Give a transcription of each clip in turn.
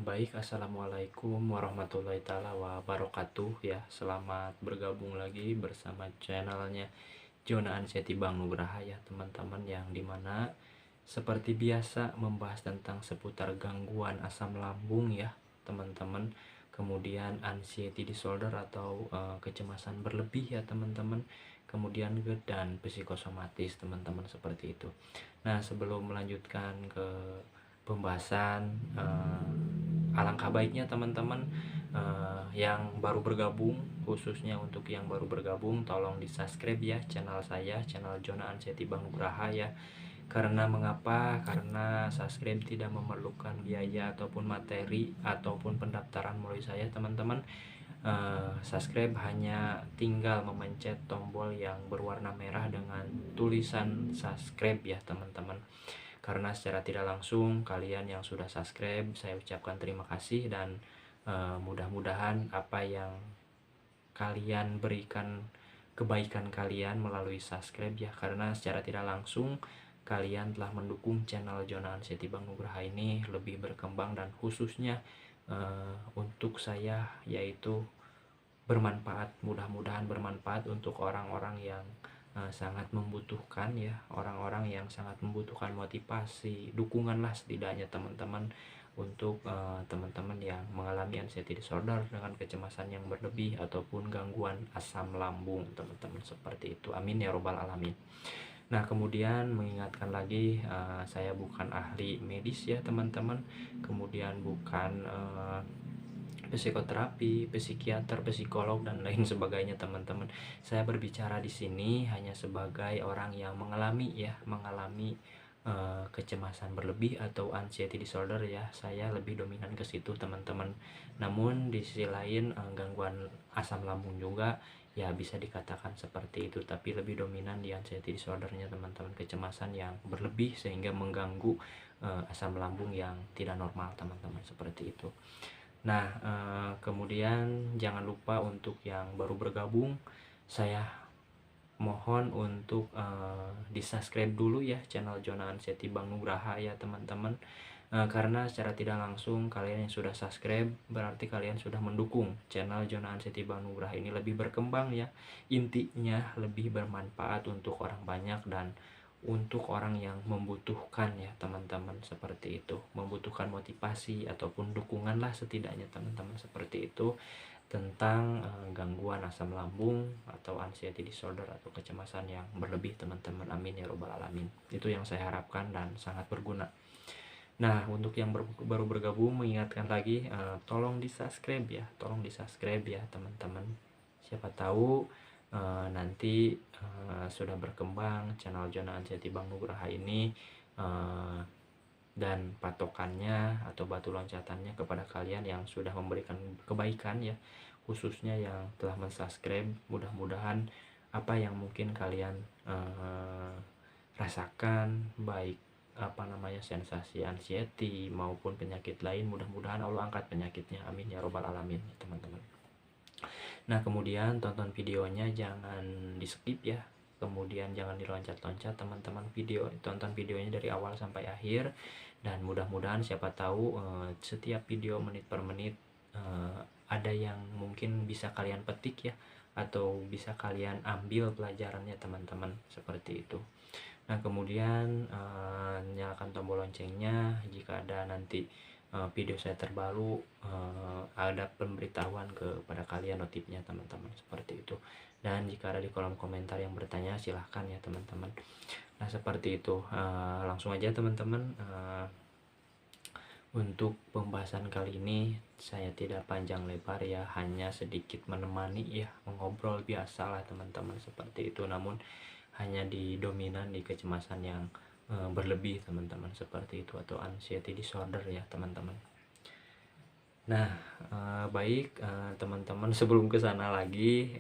Baik, assalamualaikum warahmatullahi taala wabarakatuh ya. Selamat bergabung lagi bersama channelnya Jona Anseti Bang Nugraha ya teman-teman, yang dimana seperti biasa membahas tentang seputar gangguan asam lambung ya teman-teman. Kemudian anxiety disorder atau kecemasan berlebih ya teman-teman. Kemudian GERD dan psikosomatis teman-teman, seperti itu. Nah, sebelum melanjutkan ke pembahasan, alangkah baiknya teman-teman yang baru bergabung, khususnya untuk yang baru bergabung, tolong di subscribe ya channel saya, channel Jona Anseti Bang Nugraha ya. Karena mengapa? Karena subscribe tidak memerlukan biaya ataupun materi ataupun pendaftaran melalui saya teman-teman. Subscribe hanya tinggal memencet tombol yang berwarna merah dengan tulisan subscribe ya teman-teman. Karena secara tidak langsung kalian yang sudah subscribe, saya ucapkan terima kasih, dan mudah-mudahan apa yang kalian berikan, kebaikan kalian melalui subscribe ya, karena secara tidak langsung kalian telah mendukung channel Jona Anseti Bang Nugraha ini lebih berkembang, dan khususnya untuk saya, yaitu bermanfaat, mudah-mudahan bermanfaat untuk orang-orang yang sangat membutuhkan ya, orang-orang yang sangat membutuhkan motivasi, dukungan lah setidaknya teman-teman, untuk teman-teman yang mengalami anxiety disorder dengan kecemasan yang berlebih ataupun gangguan asam lambung teman-teman, seperti itu. Amin ya robbal alamin. Nah, kemudian mengingatkan lagi, saya bukan ahli medis ya teman-teman, kemudian bukan psikoterapi, psikiater, psikolog dan lain sebagainya teman-teman. Saya berbicara di sini hanya sebagai orang yang mengalami kecemasan berlebih atau anxiety disorder ya. Saya lebih dominan ke situ teman-teman. Namun di sisi lain gangguan asam lambung juga ya bisa dikatakan seperti itu, tapi lebih dominan di anxiety disordernya teman-teman, kecemasan yang berlebih sehingga mengganggu asam lambung yang tidak normal teman-teman, seperti itu. Nah, kemudian jangan lupa untuk yang baru bergabung, saya mohon untuk di subscribe dulu ya channel Jona Anseti Bang Nugraha ya teman-teman. Karena secara tidak langsung kalian yang sudah subscribe berarti kalian sudah mendukung channel Jona Anseti Bang Nugraha ini lebih berkembang ya. Intinya lebih bermanfaat untuk orang banyak dan untuk orang yang membutuhkan ya teman-teman, seperti itu. Membutuhkan motivasi ataupun dukungan lah setidaknya teman-teman, seperti itu, tentang gangguan asam lambung atau anxiety disorder atau kecemasan yang berlebih teman-teman. Amin ya robbal alamin. Itu yang saya harapkan dan sangat berguna. Nah, untuk yang baru bergabung, mengingatkan lagi, tolong di subscribe ya, tolong di subscribe ya teman-teman. Siapa tahu nanti sudah berkembang channel Jona Anseti Bang Nugraha ini, dan patokannya atau batu loncatannya kepada kalian yang sudah memberikan kebaikan ya, khususnya yang telah mensubscribe. Mudah-mudahan apa yang mungkin kalian rasakan, baik sensasi anxiety maupun penyakit lain, mudah-mudahan Allah angkat penyakitnya. Amin ya robbal alamin teman-teman. Nah, kemudian tonton videonya jangan di skip ya, kemudian jangan diloncat-loncat teman-teman, tonton videonya dari awal sampai akhir, dan mudah-mudahan siapa tahu setiap video menit per menit ada yang mungkin bisa kalian petik ya, atau bisa kalian ambil pelajarannya teman-teman, seperti itu. Nah, kemudian nyalakan tombol loncengnya jika ada nanti video saya terbaru, ada pemberitahuan kepada kalian, notifnya teman-teman, seperti itu. Dan jika ada di kolom komentar yang bertanya, silahkan ya teman-teman. Nah, seperti itu. Langsung aja teman-teman, untuk pembahasan kali ini saya tidak panjang lebar ya, hanya sedikit menemani ya, mengobrol biasa lah teman-teman, seperti itu. Namun hanya dominan di kecemasan yang berlebih teman-teman, seperti itu, atau anxiety disorder ya teman-teman. Nah, baik teman-teman, sebelum ke sana lagi,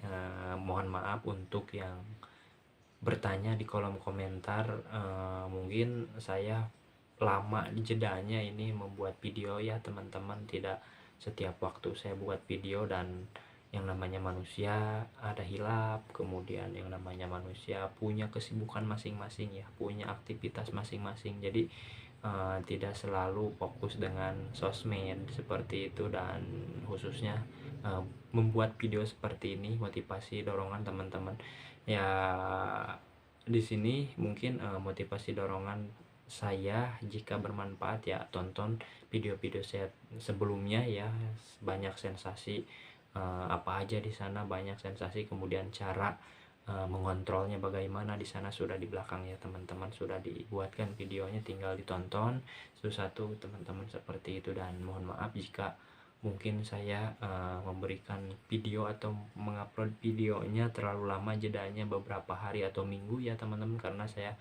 mohon maaf untuk yang bertanya di kolom komentar. Mungkin saya lama jedanya ini membuat video ya teman-teman, tidak setiap waktu saya buat video, dan yang namanya manusia ada hilap, kemudian yang namanya manusia punya kesibukan masing-masing ya, punya aktivitas masing-masing. Jadi tidak selalu fokus dengan sosmed seperti itu, dan khususnya membuat video seperti ini motivasi dorongan teman-teman ya. Di sini mungkin motivasi dorongan saya, jika bermanfaat ya tonton video-video saya sebelumnya ya, banyak sensasi apa aja di sana, banyak sensasi, kemudian cara mengontrolnya bagaimana di sana sudah di belakang ya teman-teman, sudah dibuatkan videonya, tinggal ditonton satu-satu teman-teman seperti itu. Dan mohon maaf jika mungkin saya memberikan video atau mengupload videonya terlalu lama, jedanya beberapa hari atau minggu ya teman-teman, karena saya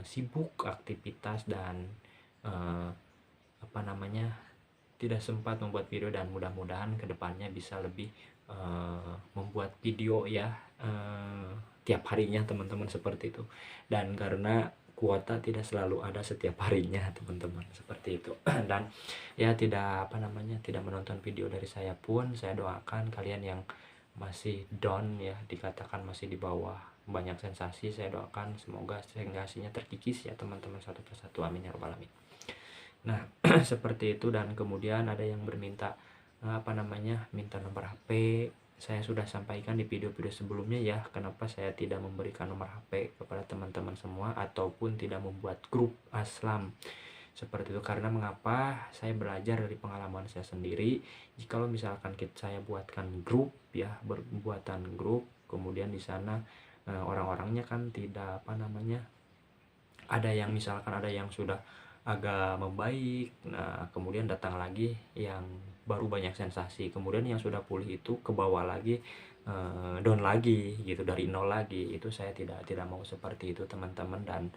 sibuk aktivitas dan apa namanya tidak sempat membuat video, dan mudah-mudahan kedepannya bisa lebih membuat video ya tiap harinya teman-teman seperti itu. Dan karena kuota tidak selalu ada setiap harinya teman-teman seperti itu dan ya tidak tidak menonton video dari saya pun, saya doakan kalian yang masih down ya, dikatakan masih di bawah banyak sensasi, saya doakan semoga sensasinya terkikis ya teman-teman satu persatu, amin ya rabbal alamin. Nah seperti itu. Dan kemudian ada yang berminta minta nomor HP. Saya sudah sampaikan di video-video sebelumnya ya, kenapa saya tidak memberikan nomor HP kepada teman-teman semua ataupun tidak membuat grup Aslam seperti itu. Karena mengapa, saya belajar dari pengalaman saya sendiri. Jikalau misalkan saya buatkan grup ya, berbuatan grup, kemudian di sana orang-orangnya kan tidak ada yang misalkan ada yang sudah agak membaik, nah kemudian datang lagi yang baru banyak sensasi, kemudian yang sudah pulih itu ke bawah lagi, down lagi gitu, dari nol lagi. Itu saya tidak mau seperti itu teman-teman. Dan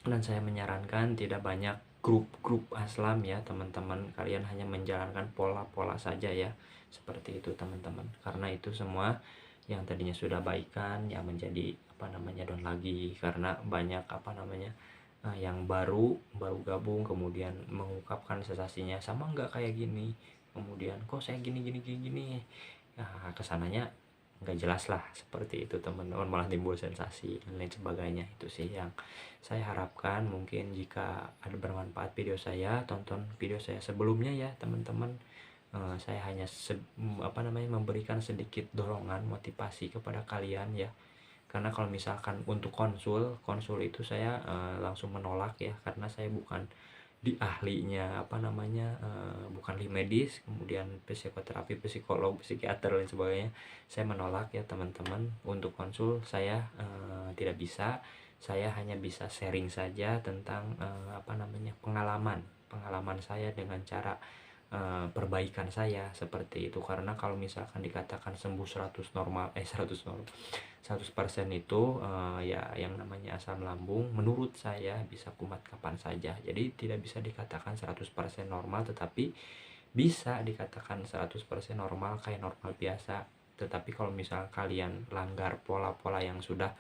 dan saya menyarankan tidak banyak grup-grup Aslam ya teman-teman, kalian hanya menjalankan pola-pola saja ya seperti itu teman-teman. Karena itu semua yang tadinya sudah baikan ya menjadi down lagi, karena banyak yang baru gabung, kemudian mengungkapkan sensasinya sama nggak kayak gini, kemudian kok saya gini ya, kesananya nggak jelas lah seperti itu teman-teman, malah timbul sensasi dan lain sebagainya. Itu sih yang saya harapkan. Mungkin jika ada bermanfaat video saya, tonton video saya sebelumnya ya teman-teman. Saya hanya memberikan sedikit dorongan motivasi kepada kalian ya. Karena kalau misalkan untuk konsul itu saya langsung menolak ya, karena saya bukan di ahlinya bukan di medis, kemudian psikoterapi, psikolog, psikiater dan sebagainya. Saya menolak ya teman-teman, untuk konsul saya tidak bisa. Saya hanya bisa sharing saja tentang pengalaman saya dengan cara perbaikan saya seperti itu. Karena kalau misalkan dikatakan sembuh 100% itu ya yang namanya asam lambung menurut saya bisa kumat kapan saja. Jadi tidak bisa dikatakan 100% normal, tetapi bisa dikatakan 100% normal kayak normal biasa. Tetapi kalau misal kalian langgar pola-pola yang sudah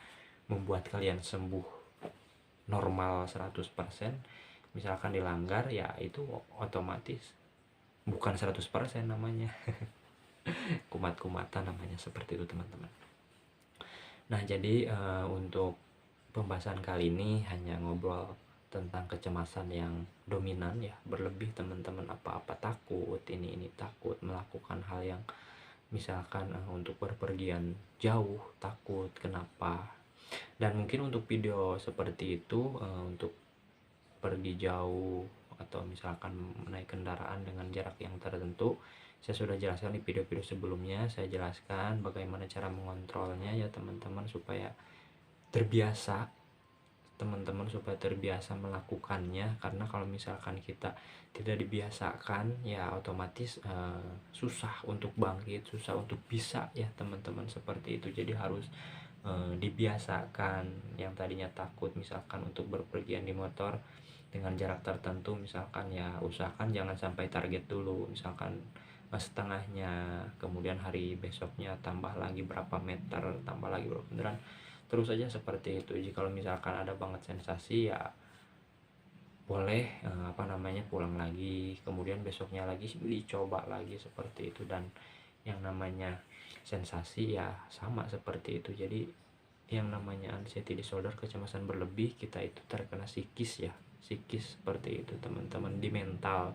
membuat kalian sembuh normal 100%, misalkan dilanggar ya itu otomatis bukan 100% namanya kumat-kumatan namanya seperti itu teman-teman. Nah jadi untuk pembahasan kali ini hanya ngobrol tentang kecemasan yang dominan ya, berlebih teman-teman, apa-apa takut, ini takut melakukan hal yang misalkan untuk berpergian jauh takut, kenapa. Dan mungkin untuk video seperti itu untuk pergi jauh atau misalkan naik kendaraan dengan jarak yang tertentu, saya sudah jelaskan di video-video sebelumnya. Saya jelaskan bagaimana cara mengontrolnya ya teman-teman, supaya terbiasa melakukannya. Karena kalau misalkan kita tidak dibiasakan ya otomatis susah untuk bangkit, susah untuk bisa ya teman-teman seperti itu. Jadi harus dibiasakan. Yang tadinya takut misalkan untuk berpergian di motor dengan jarak tertentu, misalkan ya usahakan jangan sampai target dulu, misalkan setengahnya, kemudian hari besoknya tambah lagi berapa meter, tambah lagi berapa meteran, terus saja seperti itu. Jika misalkan ada banget sensasi ya boleh pulang lagi, kemudian besoknya lagi dicoba lagi seperti itu. Dan yang namanya sensasi ya sama seperti itu, jadi yang namanya anxiety disorder, kecemasan berlebih, kita itu terkena psikis ya, psikis seperti itu teman-teman, di mental.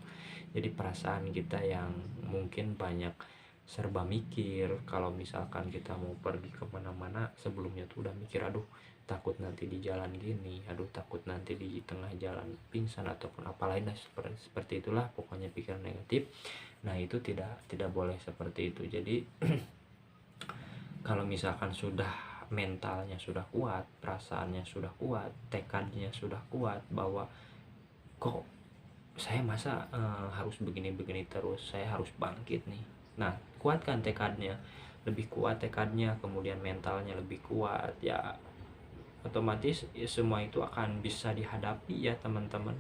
Jadi perasaan kita yang mungkin banyak serba mikir. Kalau misalkan kita mau pergi kemana-mana, sebelumnya tuh udah mikir, aduh takut nanti di jalan gini, aduh takut nanti di tengah jalan pingsan ataupun apa lain, seperti itulah pokoknya pikiran negatif. Nah itu tidak boleh seperti itu. Jadi kalau misalkan sudah mentalnya sudah kuat, perasaannya sudah kuat, tekadnya sudah kuat bahwa kok saya masa harus begini-begini terus, saya harus bangkit nih. Nah, kuatkan tekadnya, lebih kuat tekadnya, kemudian mentalnya lebih kuat, ya otomatis ya, semua itu akan bisa dihadapi ya teman-teman.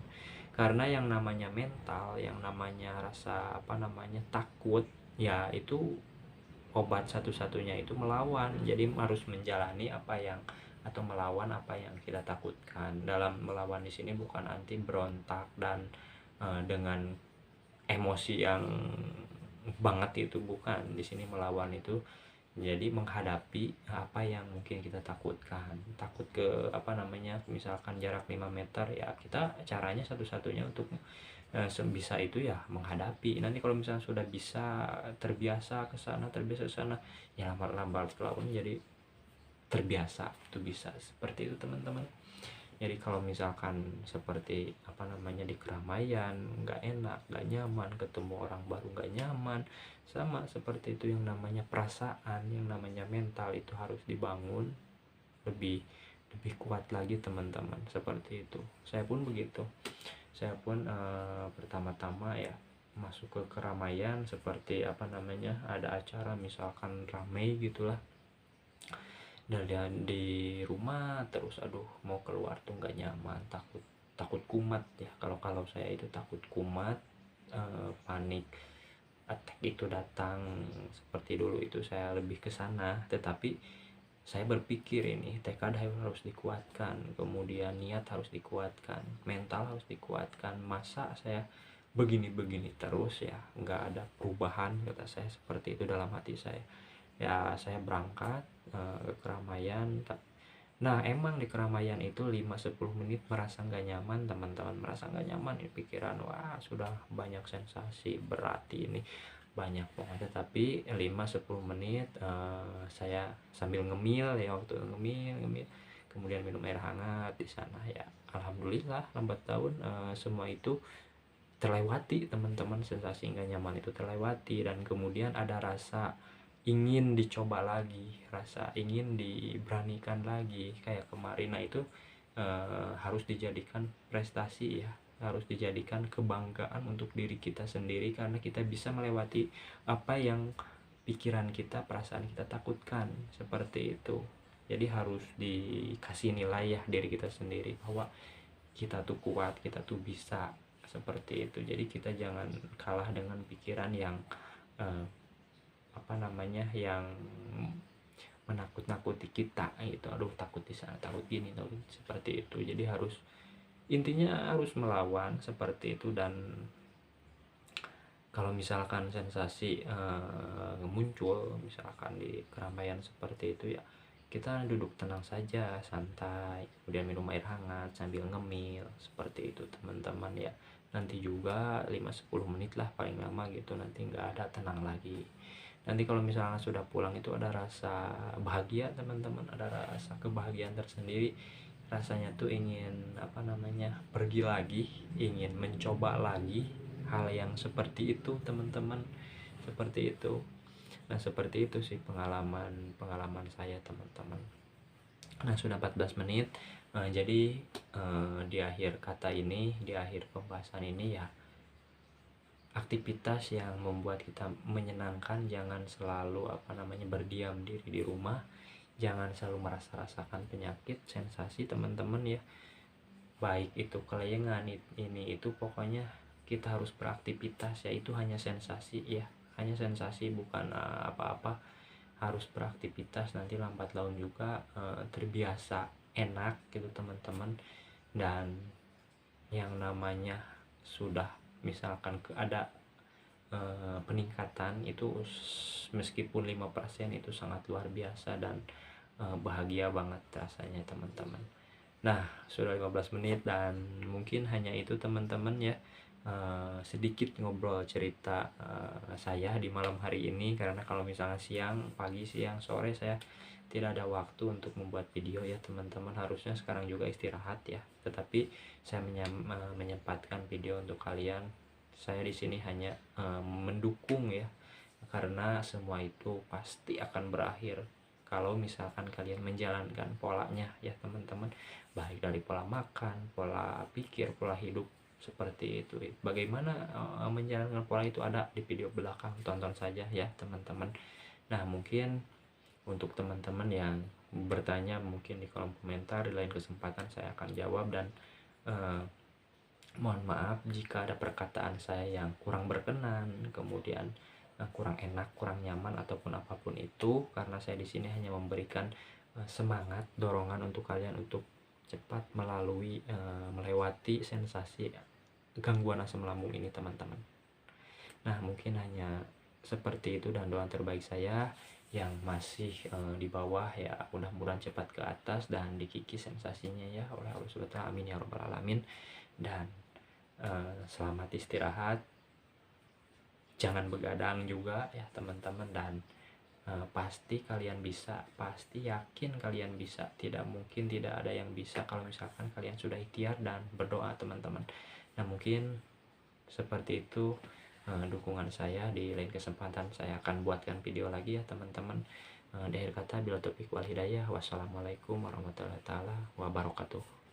Karena yang namanya mental, yang namanya rasa takut, ya itu obat satu-satunya itu melawan. Jadi harus menjalani apa yang atau melawan apa yang kita takutkan. Dalam melawan di sini bukan anti berontak dan dengan emosi yang banget, itu bukan. Di sini melawan itu jadi menghadapi apa yang mungkin kita takutkan. Takut ke misalkan jarak 5 meter, ya kita caranya satu-satunya untuk sebisa itu ya menghadapi. Nanti kalau misalnya sudah bisa terbiasa ke sana, ya lambat laun jadi terbiasa, itu bisa seperti itu teman-teman. Jadi kalau misalkan seperti di keramaian nggak enak, nggak nyaman, ketemu orang baru nggak nyaman, sama seperti itu. Yang namanya perasaan, yang namanya mental itu harus dibangun lebih kuat lagi teman-teman, seperti itu. Saya pun begitu. Saya pun pertama-tama ya masuk ke keramaian, seperti ada acara misalkan ramai gitulah, dan di rumah terus, aduh mau keluar tuh nggak nyaman, takut kumat ya. Kalau saya itu takut kumat, panik attack itu datang seperti dulu, itu saya lebih ke sana. Tetapi saya berpikir ini tekad harus dikuatkan, kemudian niat harus dikuatkan, mental harus dikuatkan. Masa saya begini-begini terus ya, nggak ada perubahan, kata saya seperti itu dalam hati saya. Ya saya berangkat ke keramaian. Nah emang di keramaian itu 5-10 menit merasa nggak nyaman teman-teman, merasa nggak nyaman di pikiran, wah sudah banyak sensasi, berarti ini banyak banget. Tetapi 5-10 menit saya sambil ngemil ya, waktu ngemil kemudian minum air hangat di sana ya, alhamdulillah lambat laun semua itu terlewati teman-teman. Sensasi nggak nyaman itu terlewati, dan kemudian ada rasa ingin dicoba lagi, rasa ingin diberanikan lagi kayak kemarin. Nah itu harus dijadikan prestasi ya, harus dijadikan kebanggaan untuk diri kita sendiri, karena kita bisa melewati apa yang pikiran kita, perasaan kita takutkan, seperti itu. Jadi harus dikasih nilai ya diri kita sendiri, bahwa kita tuh kuat, kita tuh bisa, seperti itu. Jadi kita jangan kalah dengan pikiran yang yang menakut-nakuti kita gitu. Aduh takut di sana, takut gini, takut seperti itu. Jadi intinya harus melawan seperti itu. Dan kalau misalkan sensasi muncul misalkan di keramaian seperti itu ya, kita duduk tenang saja, santai, kemudian minum air hangat sambil ngemil, seperti itu teman-teman ya. Nanti juga 5-10 menit lah paling lama gitu, nanti nggak ada, tenang lagi. Nanti kalau misalnya sudah pulang itu ada rasa bahagia teman-teman, ada rasa kebahagiaan tersendiri. Rasanya tuh ingin pergi lagi, ingin mencoba lagi hal yang seperti itu teman-teman, seperti itu. Nah seperti itu sih pengalaman saya teman-teman. Nah sudah 14 menit. Jadi di akhir kata ini, di akhir pembahasan ini ya, aktivitas yang membuat kita menyenangkan. Jangan selalu berdiam diri di rumah, jangan selalu rasakan penyakit, sensasi teman-teman ya, baik itu kelayangan ini itu, pokoknya kita harus beraktivitas ya. Itu hanya sensasi ya, hanya sensasi, bukan apa-apa. Harus beraktivitas, nanti lambat laun juga terbiasa, enak gitu teman-teman. Dan yang namanya sudah misalkan ada peningkatan itu, meskipun 5% itu sangat luar biasa. Dan bahagia banget rasanya teman-teman. Nah, sudah 15 menit dan mungkin hanya itu teman-teman ya, sedikit ngobrol cerita saya di malam hari ini, karena kalau misalnya siang, pagi, siang, sore saya tidak ada waktu untuk membuat video ya teman-teman. Harusnya sekarang juga istirahat ya, tetapi saya menyempatkan video untuk kalian. Saya di sini hanya mendukung ya, karena semua itu pasti akan berakhir kalau misalkan kalian menjalankan polanya ya teman-teman, baik dari pola makan, pola pikir, pola hidup seperti itu. Bagaimana menjalankan pola itu ada di video belakang, tonton saja ya teman-teman. Nah, mungkin untuk teman-teman yang bertanya mungkin di kolom komentar, di lain kesempatan saya akan jawab. Dan mohon maaf jika ada perkataan saya yang kurang berkenan, kemudian kurang enak, kurang nyaman ataupun apapun itu, karena saya di sini hanya memberikan semangat, dorongan untuk kalian untuk cepat melewati sensasi gangguan asam lambung ini teman-teman. Nah, mungkin hanya seperti itu, dan doa terbaik saya yang masih di bawah ya, mudah-mudahan cepat ke atas dan dikikis sensasinya ya oleh Allah Subhanahu wa taala, amin ya rabbal alamin. Dan selamat istirahat, jangan begadang juga ya teman-teman. Dan pasti kalian bisa, pasti yakin kalian bisa. Tidak mungkin tidak ada yang bisa kalau misalkan kalian sudah ikhtiar dan berdoa teman-teman. Nah, mungkin seperti itu dukungan saya. Di lain kesempatan saya akan buatkan video lagi ya teman-teman. Di akhir kata, bila taufiq wal hidayah, wassalamualaikum warahmatullahi wabarakatuh.